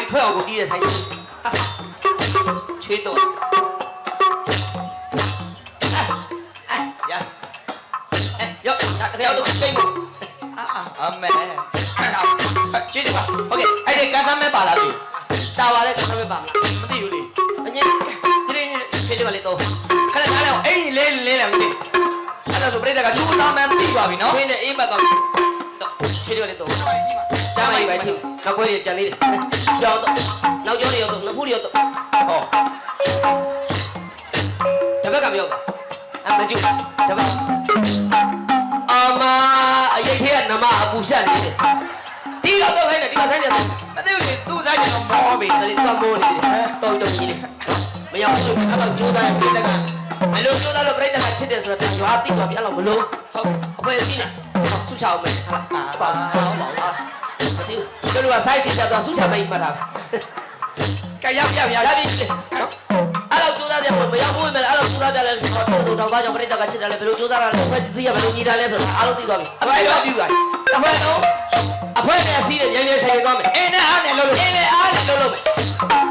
ထွက်အောင်ကိုတီးတဲ့ဆိုင်ချွေးတော့ရရောတကယ်တော့ပြိမ့်မို့အမေချွေးတယ်ပါโอเคအဲ့ဒီကစားမဲပါလားပြီတာပါလေကစားမဲပါမလားမသိဘူးလေအငင်းဒီနေ့ချွေးတယ်ပါလေတော့ခဏနားလဲအဲ့ဒီလေးလည်းမသိအဲ့လိုဆိုပြိတ္တကကျိုးသားမှန်းသိသွားပြီနော်ချွေးနဲ့အေးဘက်ကောင်ချွေးတယ်ပါလေတော့ကြားမကြီးပဲချင်းနောက်ပွဲကြီးကြံသေးတယ်ကြောက်တော့နောက်ကျောင်းတွေရောက်တော့လက်ဖူးတွေရောက်တော့ဟောတပတ်ကမရောက်တာမကြည့်တပတ်အမအရေးခဲကနမအပူရှက်နေတယ်ဒီတော့ခိုင်းတယ်ဒီကဆိုင်တယ်မသိဘူးလေသူ့ဆိုင်တယ်တော့မောပြီဒါလေးသူကမောနေတယ်တော်ကြီးလေမရောက်ဘူးအဲ့တော့ကြိုးစားရပြိတ္တကမလို့ကြိုးစားလို့ပြိတ္တကချစ်တယ်ဆိုတော့ရွာတိသွားပြီအဲ့လိုမလို့ဟုတ်အဖွဲစီးနေဆုချအောင်မယ်ဟုတ်လားပါမသိဘူးတို့ကဆိုင်ရှိကြတော့ဆုချမိတ်မှတ်တာကဲရပြီနော်အဲ့တော့ကြိုးစားတယ်မရောက်ဘူးမယ်အဲ့တော့ကြိုးစားတယ်လဲတော့ဘာကြောင့်ပြိတ္တကချစ်တယ်လဲဘယ်လိုကြိုးစားရလဲဖွဲ့သိရဘယ်လိုညီတာလဲဆိုတာအားလုံးသိသွားပြီအဖွဲတော့ပြူသွားအဖွဲတော့အဖွဲနဲ့အစည်းနဲ့မြန်ဆိုင်သွားမယ်အင်းနဲ့အားနဲ့လို့မယ်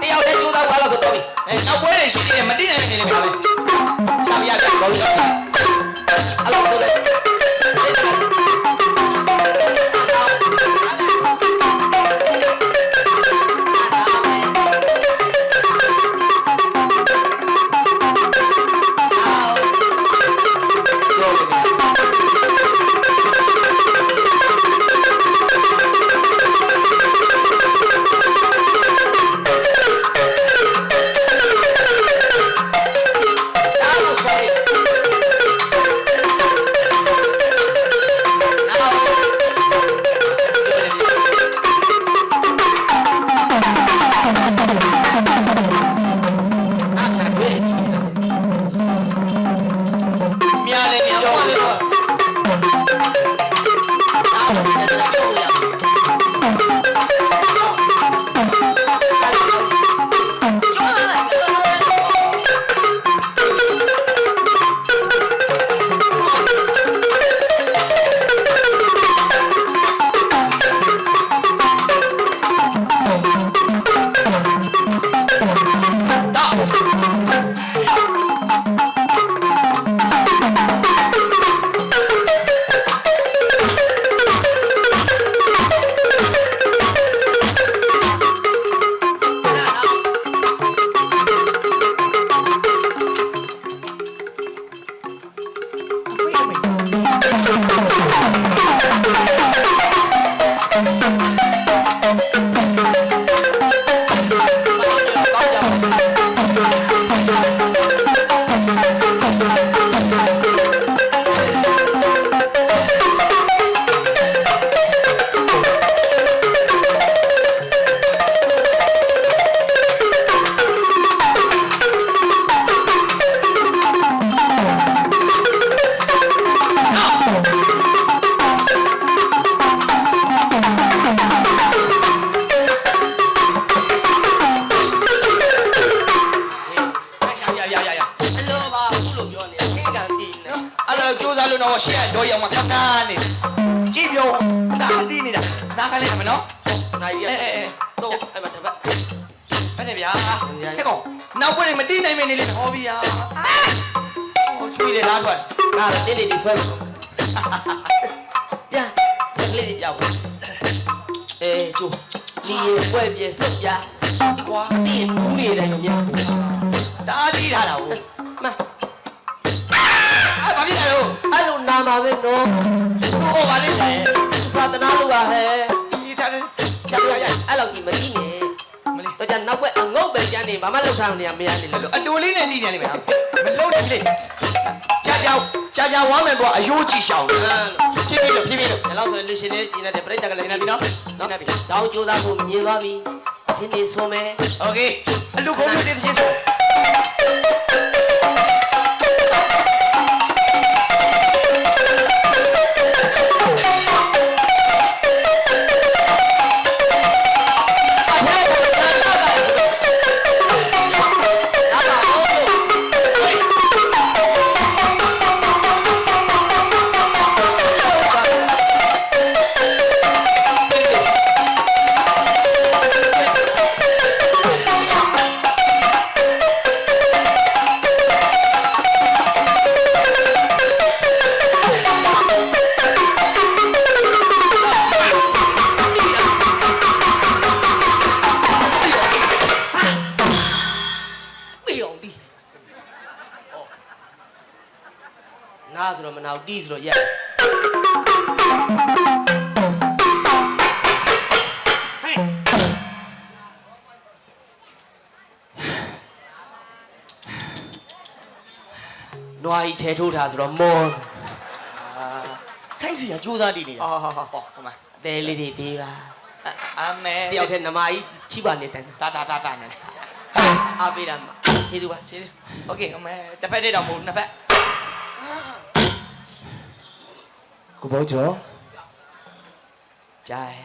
တယောက်တည်းကြိုးစားသွားလို့ဆိုတော့ပြီနောက်ပွဲတွေရှိနေတယ်မတိနိုင်နေတယ်ဗျာပဲရှာပြရတယ်ဘောကြီးအဲ့လိုတော့လေရှေ့တော့ရောက်မှာခဏနေကြည့်ပြောဒါတီးနေတာနားခိုင်းလိုက်မယ်နော်နိုင်ရဲတော့အဲ့မှာတပတ်အဲ့နဲ့ဗျာဟဲ့ကောင်နောက်ပွဲမတီးနိုင်မနေလေဟောဗျာဟောချွေးတယ်လားထွက်ဒါတင်းနေဆွဲဗျာကလေးကြောက်ကျိုးလီရပွဲပြစုပ်ပြကွာတီးဘူးနေတယ်တော့ဗျာဒါတီးထားတာဟုတ်မဘာဖြစ်လဲတော့အဲ့လိုနာမှာပဲနော်သူ့ဟောပါလိမ့်မယ်သာသနာလိုပါဟဲ့ဒီထားတယ်ရအဲ့လောက်ကြီးမကြည့်နဲ့မလေးတော့じゃနောက်ဘက်အငုတ်ပဲကျန်းနေဘာမှလှုပ်ဆောင်နေရမရနေလို့အတူလေးနဲ့တည်နေလိမ့်မယ်မလှုပ်နဲ့ကလေးကြာဝမ်းမယ်ကွာအယိုးကြည့်ရှောင်းဖြည်းဖြည်းလို့ဒီလောက်ဆိုရင်လူရှင်နေကျင်းတဲ့ပြိတ္တကလည်းကျင်းပြီနော်တောင်းကြိုးစားဖို့မြင်သွားပြီအချင်းနေဆိုမယ်โอเคအလူခုံးလေးတစ်ချင်းဆို နားဆိုတော့မနာဘူးတီးဆိုတော့ရက်နွားကြီးထဲထိုးထားဆိုတော့မော်ဆိုင်းစီကကြိုးစားတည်နေတာဟောဟိုမှာအသေးလေးတွေသေးပါအမေတယောက်တည်းနမကြီးချိပါနေတယ်တာနဲ့အားပေးတာမှာကျေးဇူးပါကျေးဇူးโอเคအမေတစ်ဖက်တည်းတော့မဟုတ်နှစ်ဖက်ကိုဘောကျော်ကြိုင်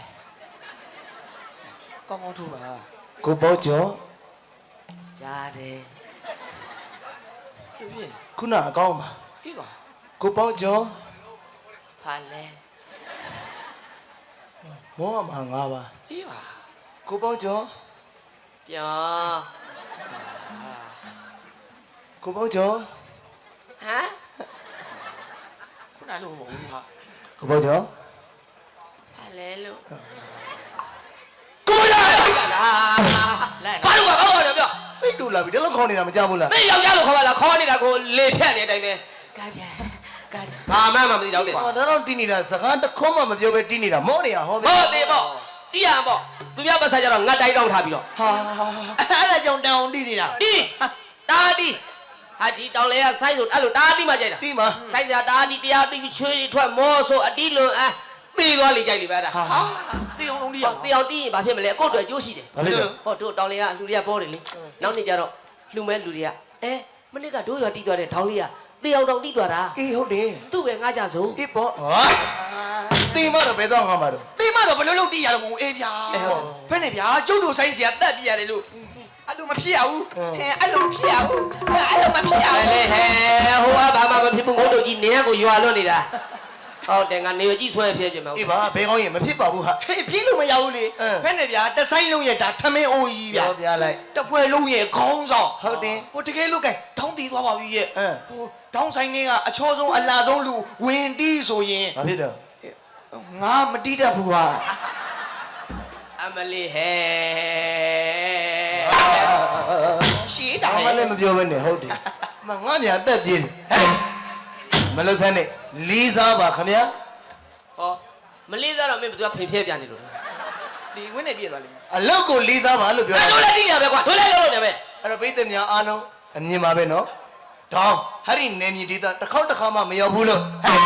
ကောင်းထူပါကိုဘောကျော်ကြားတယ်ခုနအကောင်းပါအေးပါကိုဘောကျော်ဖာလဲမောမှာငါပါအေးပါကိုဘောကျော်ပြောကိုဘောကျော်ဟမ်ခုနလို့မဟုတ်ဘူးဟာကိုဘောကျော်ဖာလဲလို့ကိုဘောကျော်လဲဘာလို့ကတော့ပြောစိတ်တူလာပြီတလုံးခေါ်နေတာမကြဘူးလားမင်းယောက်ျားလို့ခေါ်ပါလားခေါ်နေတာကိုလေဖြတ်နေတဲ့အတိုင်းပဲကာကြဘာမှမသိတော့လေဟောဒါတော့တီးနေတာစကားတစ်ခွန်းမှမပြောပဲတီးနေတာမောနေတာဟောဟုတ်တယ်ပေါ့တီးရပေါ့သူများပတ်ဆက်ကြတော့ငတ်တိုင်းတောင်းထားပြီးတော့ဟာအဲ့ဒါကြောင့်တောင်းတီးနေတာတီးတာတီးဟာဒီတောင်းလေကဆိုင်းဆိုအဲ့လိုတာတီးမှကြိုက်တာတီးမှာဆိုင်းစရာတာတီးတရားတီးပြီးချွေးတွေထွက်မောဆိုအတီးလွန်ပြီးသွားလေကြိုက်လေပဲအဲ့ဒါဟာတီးအောင်လုံးတီးအောင်တီးအောင်တီးရင်ဘာဖြစ်မလဲအကို့အတွက်ကျိုးရှိတယ်ဘာဖြစ်လဲဟောတို့တောင်းလေကလူတွေကပေါ်တယ်လေနောက်နေ့ကျတော့လှူမဲ့လူတွေကမနစ်ကတို့ရွာတီးသွားတဲ့ထောင်းလေးကတေအောင်တောင်တီးသွားတာအေးဟုတ်တယ်သူ့ပဲငါကြဆိုအေးပေါ့ဟာတီးမတော့ဘယ်တော့ငါမှာတော့တီးမတော့ဘယ်လိုလုပ်တီးရတော့မဟုတ်အေးဗျာဖက်နေဗျာကျုပ်တို့ဆိုင်းစီကတက်ပြရတယ်လို့အဲ့လိုမဖြစ်ရဘူးဟဲ့အဲ့လိုမဖြစ်ရဘူးအဲ့လိုမဖြစ်ရဘူးလေဟဲဟိုကဘာမှမဖြစ်ဘူးငုတ်တို့ကြီးနင်းကိုရွာလွတ်နေတာဟုတ်တယ်ငါနေရကြီးဆွဲဖြစ်ပြင်မှာအေးပါဘယ်ကောင်းရင်မဖြစ်ပါဘူးဟာဟေးဖြစ်လို့မရဘူးလေဖက်နေဗျာတဆိုင်လုံးရဲ့ဒါထမင်းအိုးကြီးဗျာပြောပြလိုက်တပွဲလုံးရဲ့ခေါင်းဆောင်ဟုတ်တယ်ဟိုတကယ်လို့ကဲထောင်းတီးသွားပါပြီရဲ့ဟိုတောင်းဆိုင်နေကအချောဆုံးအလာဆုံးလူဝင်တီးဆိုရင်ဘာဖြစ်တော့ငါမတီးတတ်ဘူးဟာအမလေးဟဲရှေးတာဟဲ့အမလေးမပြောဘဲနဲ့ဟုတ်တယ်မငါညာတက်ပြင်းဟဲ့မလို့စမ်းနဲ့လေးစားပါခင်ဗျာဟောမလေးစားတော့မင်းဘယ်သူကဖိန်ဖြဲပြနေလို့ဒီဝင်းနေပြည့်သွားလိမ့်မယ်အလောက်ကိုလေးစားပါလို့ပြောတာတို့လည်းတီးနေပဲကွာတို့လည်းလုံးလို့နေပဲအဲ့တော့ပိတ်သက်များအားလုံးအမြင်ပါပဲနော်တောင်းဟာဒီနေမြည်ဒေသတစ်ခေါက်တစ်ခါမှမရောက်ဘူးလို့ဟဲ့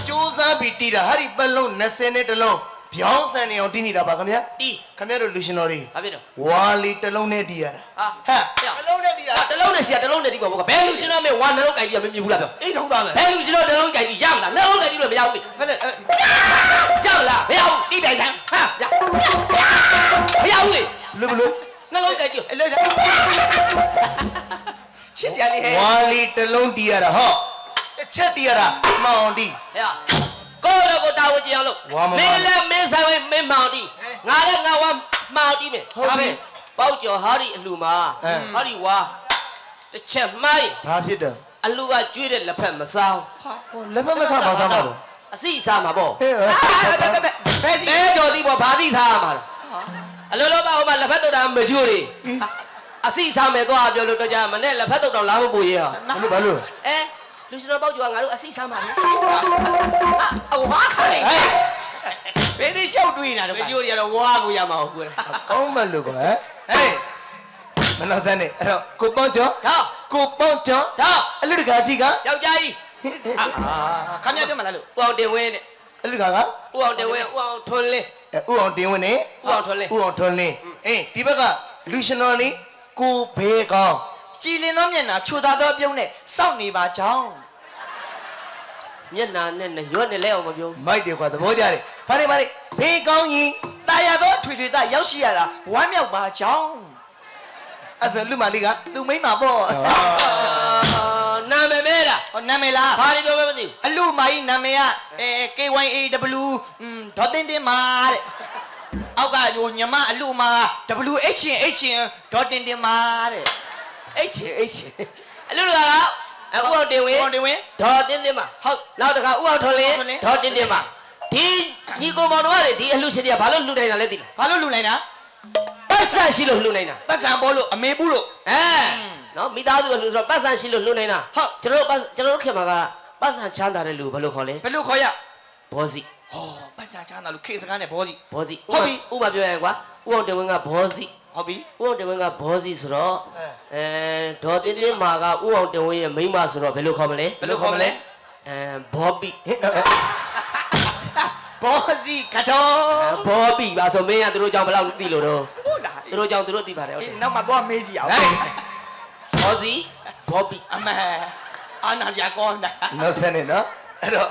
စူးစမ်းပြီးတီးတာဟာဒီပတ်လုံး20နဲ့တလုံးပြောင်းဆန်နေအောင်တီးနေတာပါခင်ဗျာတီးခင်ဗျားတို့လူရှင်တော်တွေဘာဖြစ်တော့ဝါလီတစ်လုံးနဲ့တီးရတာဟဲ့တစ်လုံးနဲ့တီးရတာတစ်လုံးနဲ့ရှိတာတစ်လုံးနဲ့တီးပါဘောကဘယ်လူရှင်တော်မေဝါနှလုံးကြိုက်တီးမမြင်ဘူးလားပြောအေးထုံးသားပဲဘယ်လူရှင်တော်နှလုံးကြိုက်တီးရမလားနှလုံးကြိုက်တီးလို့မရဘူးလေဘယ်နဲ့ကြောက်လားမရဘူးတီးတိုင်ဆန်းဟာမရဘူးလေဘလို့နှလုံးကြိုက်တီးအဲ့လိုချစ်စရာလေးဟဲ့ဝါလီတစ်လုံးတီးရတာဟောတစ်ချက်တီးရတာမောင်တီးဟဲ့ကိုလည်းကိုတာဝန်ကြည့်အောင်လို့မင်းလည်းမင်းဆိုင်ဝဲမင်းမောင်တီးငါလည်းငါဝါမောင်တီးမယ်ဒါပဲပေါက်ကျော်ဟာဒီအလှမှာဟာဒီဝါတစ်ချက်မိုင်းဘာဖြစ်တယ်အလှကကျွေးတဲ့လက်ဖက်မစားဟောလက်ဖက်မစားပါစားပါတော့အစိစားမှာပေါ့ဘယ်စီဘဲကျော်တီးပေါ့ဘာတိစားမှာအလှလောကဟိုမှာလက်ဖက်တုတ်တာမချိုးတွေအစိစားမယ်သွားပြောလို့တော့ကြမနဲ့လက်ဖက်တုတ်တော့လားမပူရဲ့ဟာဘာလို့လူရှင်တော်ပေါက်ကျော်ကငါတို့အစိစားမှာလေအဝါခါလေဘယ်ဒီရှောက်တွေးနေတာတော့မချိုးတွေကတော့ဝါကိုရမှာဟုတ်ကွယ်ကောင်းမှလို့ကွယ်ဟဲ့မနှစမ်းနဲ့အဲ့တော့ကိုပေါင်းကျော်ကိုပေါင်းကျော်အလူတကာကြီးကယောက်ျားကြီးခမရပြောမလားလို့ဦးအောင်တင်ဝင်းနဲ့အလူတကာကဦးအောင်တင်ဝင်းဦးအောင်ထွန်းလင်းဦးအောင်တင်ဝင်းနဲ့ဦးအောင်ထွန်းလင်းအေးဒီဘက်ကလူရှင်တော်လေးကိုဘေးကောင်းကြည်လင်သောမျက်နှာချိုသာသောပြုံးနဲ့စောင့်နေပါကြောင်းမျက်နှာနဲ့ရွက်နဲ့လဲအောင်မပြောမိုက်တယ်ကွာသဘောကျတယ်ဖားနေဘေးကောင်းရင်တာယာသောထွေထွေသားရောက်ရှိရတာဝမ်းမြောက်ပါကြောင်းအဲ့ဆိုလူမလေးကသူမိမ့်မှာပေါ့နာမည်မဲလားဟောနာမည်လားဘာလို့ပြောမသိဘူးအလူမကြီးနာမည်ကKYAW ဒေါ်တင်တင်မာတဲ့အောက်ကဟိုညမအလူမာ WHH ဒေါ်တင်တင်မာတဲ့H အလူကဦးအောင်တင်ဝင်းဒေါ်တင်းတင်းမှာဟုတ်နောက်တစ်ခါဦးအောင်ထွန်းလင်းဒေါ်တင်းတင်းမှာဒီညီကိုမောင်တော်ကဒီအလူရှင်တွေကဘာလို့လှူနိုင်တာလဲသိလားဘာလို့လှူနိုင်တာပတ်စံရှိလို့လှူနိုင်တာပတ်စံပေါ်လို့အမေဘူးလို့နော်မိသားစုကလှူဆိုတော့ပတ်စံရှိလို့လှူနိုင်တာဟုတ်ကျွန်တော်တို့ခင်မှာက ပတ်စံချမ်းသာတဲ့လူဘယ်လိုခေါ်လဲ ဘယ်လိုခေါ်ရ ဘောစီ ဟောပတ်စံချမ်းသာလို့ခေစကားနဲ့ဘောစီ ဘောစီ ဟုတ်ပြီ ဥပမာပြောရရင်ကွာဥအောင်တင်ဝင်းကဘောစီ ဟုတ်ပြီ ဥအောင်တင်ဝင်းကဘောစီဆိုတော့ဒေါ်တင်းတင်းမာကဥအောင်တင်ဝင်းရဲ့မိန်းမဆိုတော့ဘယ်လိုခေါ်မလဲ ဘယ်လိုခေါ်မလဲ ဘောပီ ဘောစီကတော့ ဘောပီပါဆိုမင်းကသူတို့ကြောင့်ဘယ်လောက်သိလို့တော့ ဟုတ်လား သူတို့ကြောင့်သူတို့သိပါတယ်ဟုတ်တယ် နောက်မှသွားမေးကြည့်အောင် ဘောစီဘောပီ အမေအာနာစရာကောင်းတာ နော်ဆန်နေနော်အဲ့တော့